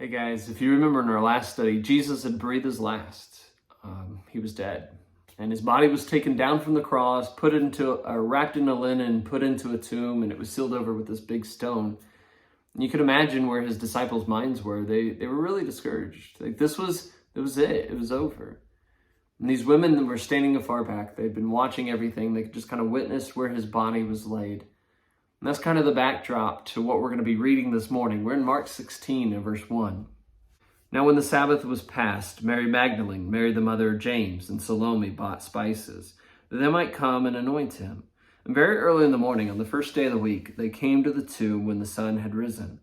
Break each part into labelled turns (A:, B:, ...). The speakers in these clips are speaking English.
A: Hey guys, if you remember in our last study, Jesus had breathed his last. He was dead. And his body was taken down from the cross, wrapped in a linen, put into a tomb, and it was sealed over with this big stone. And you could imagine where his disciples' minds were. They were really discouraged. Like it was it. It was over. And these women were standing afar back. They'd been watching everything. They just kind of witnessed where his body was laid. And that's kind of the backdrop to what we're going to be reading this morning. We're in Mark 16 and verse 1. Now when the Sabbath was past, Mary Magdalene, Mary the mother of James, and Salome bought spices, that they might come and anoint him. And very early in the morning, on the first day of the week, they came to the tomb when the sun had risen.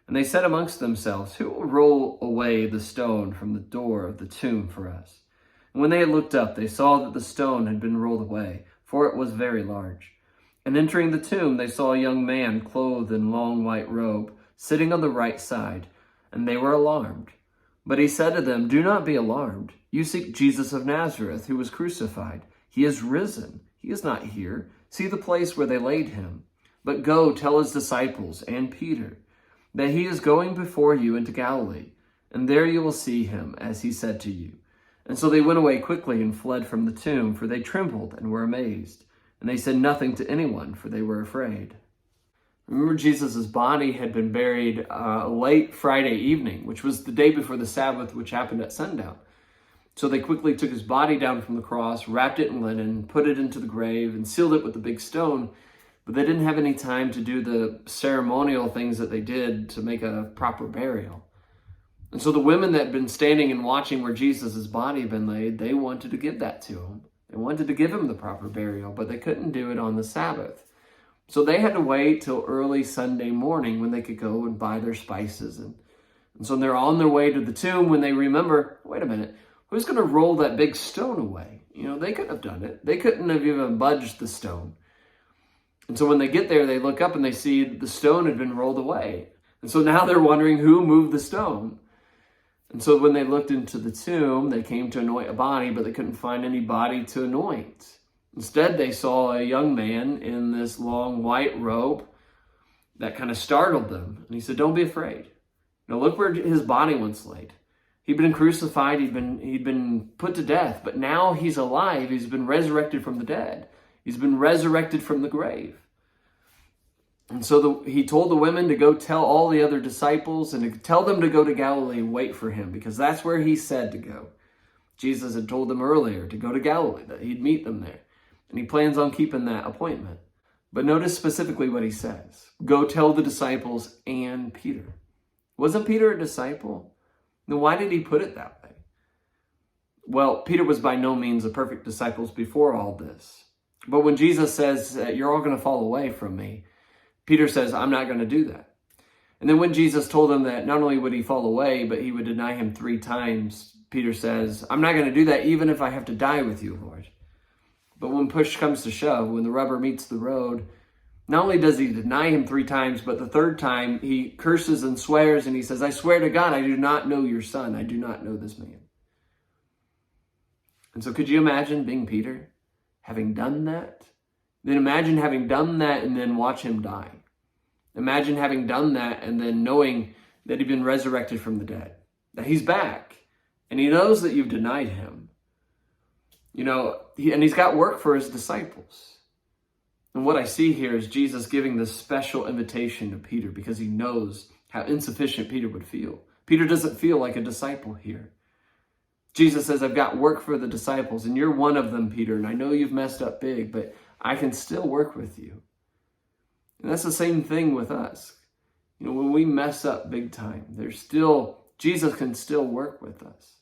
A: And they said amongst themselves, "Who will roll away the stone from the door of the tomb for us?" And when they had looked up, they saw that the stone had been rolled away, for it was very large. And entering the tomb, they saw a young man clothed in long white robe, sitting on the right side, and they were alarmed. But he said to them, "Do not be alarmed. You seek Jesus of Nazareth, who was crucified. He is risen. He is not here. See the place where they laid him. But go tell his disciples and Peter that he is going before you into Galilee, and there you will see him, as he said to you." And so they went away quickly and fled from the tomb, for they trembled and were amazed. And they said nothing to anyone, for they were afraid. Remember, Jesus' body had been buried late Friday evening, which was the day before the Sabbath, which happened at sundown. So they quickly took his body down from the cross, wrapped it in linen, put it into the grave, and sealed it with a big stone. But they didn't have any time to do the ceremonial things that they did to make a proper burial. And so the women that had been standing and watching where Jesus' body had been laid, they wanted to give that to him. They wanted to give him the proper burial, but they couldn't do it on the Sabbath. So they had to wait till early Sunday morning when they could go and buy their spices. And so they're on their way to the tomb when they remember, wait a minute, who's going to roll that big stone away? They couldn't have done it. They couldn't have even budged the stone. And so when they get there, they look up and they see the stone had been rolled away. And so now they're wondering who moved the stone. And so when they looked into the tomb, they came to anoint a body, but they couldn't find any body to anoint. Instead, they saw a young man in this long white robe that kind of startled them. And he said, "Don't be afraid. Now look where his body once laid. He'd been crucified, he'd been put to death, but now he's alive. He's been resurrected from the dead. He's been resurrected from the grave." And so he told the women to go tell all the other disciples and to tell them to go to Galilee and wait for him, because that's where he said to go. Jesus had told them earlier to go to Galilee, that he'd meet them there. And he plans on keeping that appointment. But notice specifically what he says. Go tell the disciples and Peter. Wasn't Peter a disciple? Then why did he put it that way? Well, Peter was by no means a perfect disciple before all this. But when Jesus says, "You're all going to fall away from me," Peter says, "I'm not going to do that." And then when Jesus told him that not only would he fall away, but he would deny him 3 times, Peter says, "I'm not going to do that even if I have to die with you, Lord." But when push comes to shove, when the rubber meets the road, not only does he deny him 3 times, but the 3rd time he curses and swears and he says, "I swear to God, I do not know your son. I do not know this man." And so could you imagine being Peter, having done that? Then imagine having done that and then watch him die. Imagine having done that and then knowing that he'd been resurrected from the dead, that he's back, and he knows that you've denied him. And he's got work for his disciples. And what I see here is Jesus giving this special invitation to Peter because he knows how insufficient Peter would feel. Peter doesn't feel like a disciple here. Jesus says, "I've got work for the disciples, and you're one of them, Peter, and I know you've messed up big, but I can still work with you." And that's the same thing with us. When we mess up big time, Jesus can still work with us.